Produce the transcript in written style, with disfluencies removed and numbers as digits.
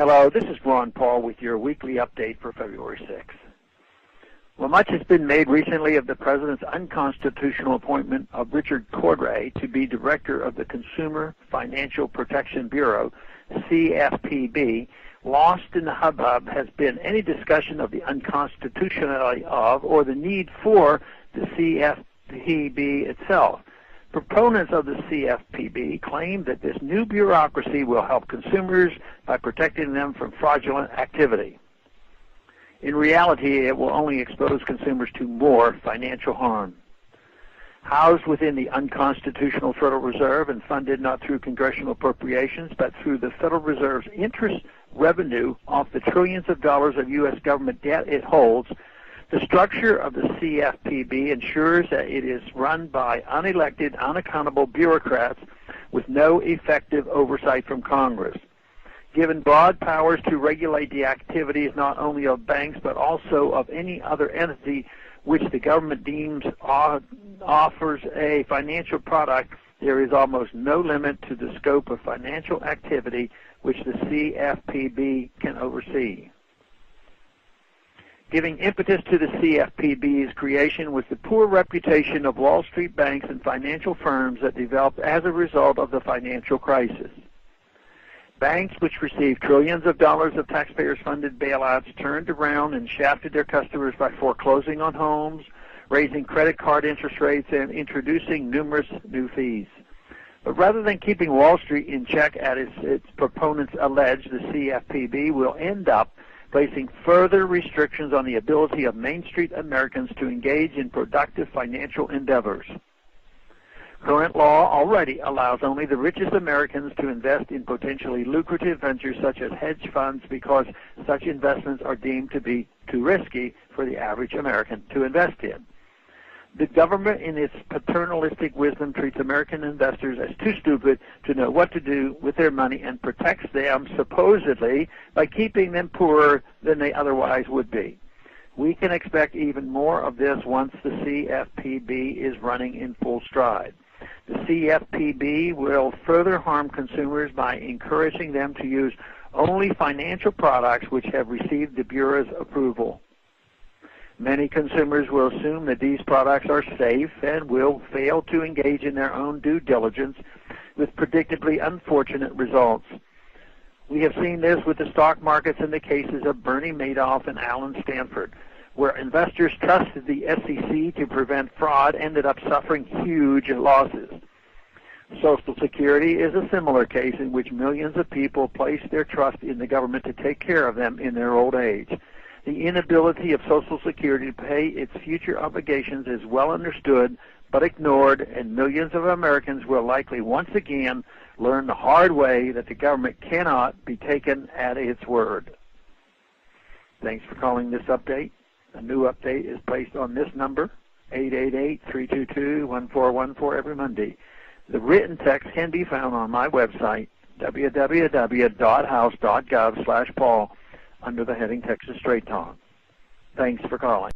Hello, this is Ron Paul with your weekly update for February 6th. Well, much has been made recently of the President's unconstitutional appointment of Richard Cordray to be Director of the Consumer Financial Protection Bureau, CFPB. Lost in the hubbub has been any discussion of the unconstitutionality of or the need for the CFPB itself. Proponents of the CFPB claim that this new bureaucracy will help consumers by protecting them from fraudulent activity. In reality, it will only expose consumers to more financial harm. Housed within the unconstitutional Federal Reserve and funded not through congressional appropriations but through the Federal Reserve's interest revenue off the trillions of dollars of U.S. government debt it holds, the structure of the CFPB ensures that it is run by unelected, unaccountable bureaucrats with no effective oversight from Congress. Given broad powers to regulate the activities not only of banks but also of any other entity which the government deems offers a financial product, there is almost no limit to the scope of financial activity which the CFPB can oversee. Giving impetus to the CFPB's creation was the poor reputation of Wall Street banks and financial firms that developed as a result of the financial crisis. Banks which received trillions of dollars of taxpayers-funded bailouts turned around and shafted their customers by foreclosing on homes, raising credit card interest rates, and introducing numerous new fees. But rather than keeping Wall Street in check, as its proponents allege, the CFPB will end up placing further restrictions on the ability of Main Street Americans to engage in productive financial endeavors. Current law already allows only the richest Americans to invest in potentially lucrative ventures such as hedge funds because such investments are deemed to be too risky for the average American to invest in. The government, in its paternalistic wisdom, treats American investors as too stupid to know what to do with their money and protects them, supposedly, by keeping them poorer than they otherwise would be. We can expect even more of this once the CFPB is running in full stride. The CFPB will further harm consumers by encouraging them to use only financial products which have received the Bureau's approval. Many consumers will assume that these products are safe and will fail to engage in their own due diligence with predictably unfortunate results. We have seen this with the stock markets in the cases of Bernie Madoff and Alan Stanford, where investors trusted the SEC to prevent fraud ended up suffering huge losses. Social Security is a similar case in which millions of people place their trust in the government to take care of them in their old age. The inability of Social Security to pay its future obligations is well understood but ignored, and millions of Americans will likely once again learn the hard way that the government cannot be taken at its word. Thanks for calling this update. A new update is placed on this number, 888-322-1414, every Monday. The written text can be found on my website, www.house.gov/Paul, under the heading Texas Straight Talk. Thanks for calling.